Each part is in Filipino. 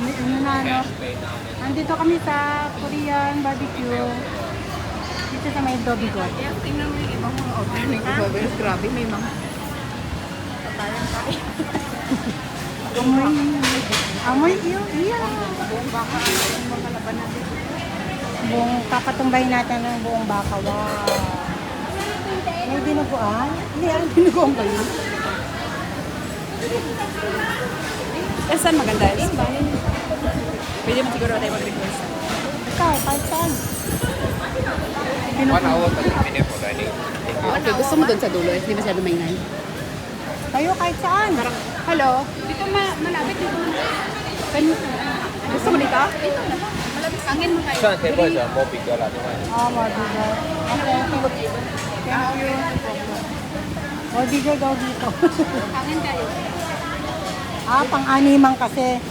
Ano na, no? Nandito kami sa Korean barbecue. Dito sa may Dobigot. Kaya tingnan mo yung ibang mga order ni Kuya. Grabe, may mga patayan tayo. Amoy iyo. Buong baka, yung mga laban natin. Kakatumbay natin ng buong baka. Wow. May dinuguan? Hindi, ang dinuguan ba yun? Eh, saan maganda? Pwede mo siguro tayo mag-request. Ikaw, kahit saan. 1 hour 30 minutes for dining. Okay, gusto mo doon sa dulo? Hindi masyado maingan. Kayo, kahit saan. Parang, hello? Dito malapit dito. Gusto mo dito? Dito na. Malapit. Angin mo kayo. 算 table 就 more bigger 啦，另外。 Mabigat. Okay, thank you. Mabigat daw dito. Angin kayo. Pang-animang kasi.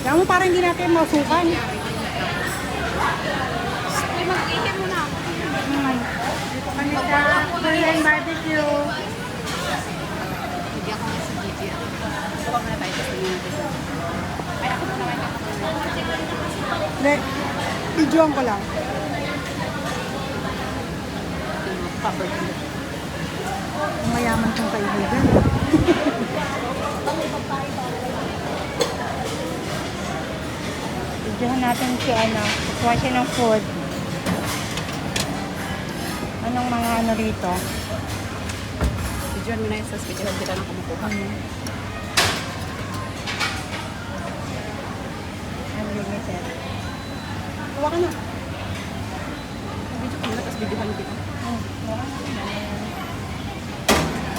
Kaya mo parang hindi natin masukan. Ay, mag-ihin mo na ako. Dito kami sa Korean barbecue. Hindi ako nga si Gigi. Huwag muna tayo. Tapos tingnan natin. Ay, ako muna kayo. Hindi, videoan ko lang. Covered. Mayaman kong kaibigan. Videohan natin si kuha siya ng food. Anong mga ano rito? Videoan mo na yung sa speechahan kita ng kumukuha. Unlimited. Kuha ka na. Video ko muna, tapos videohan kita.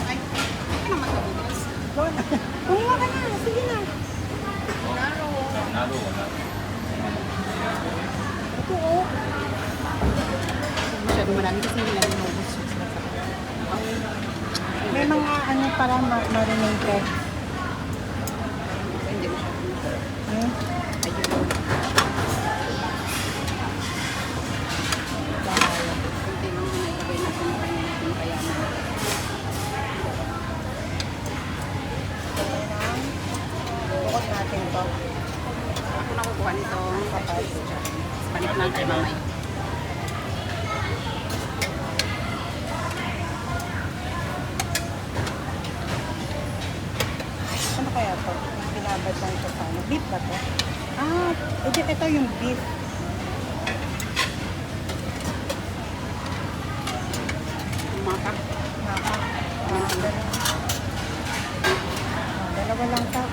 Ay, hindi naman kabutas. Kumuha ka na. Sige na.拿入我的。 Ito oh. Masyado marami kasi hindi namin maubos. May mga ano para marinated. Hindi masyado. Hmm? Ayun. Kunti lang na ilagay natin na kaya na. Bukod natin to. Ako na kukuha nito. Kapag panik lang kay mamay. Ano kaya to? Binabad lang ito sa ano. Beef ba to? Ito yung beef. Maka. Dalawa lang ta.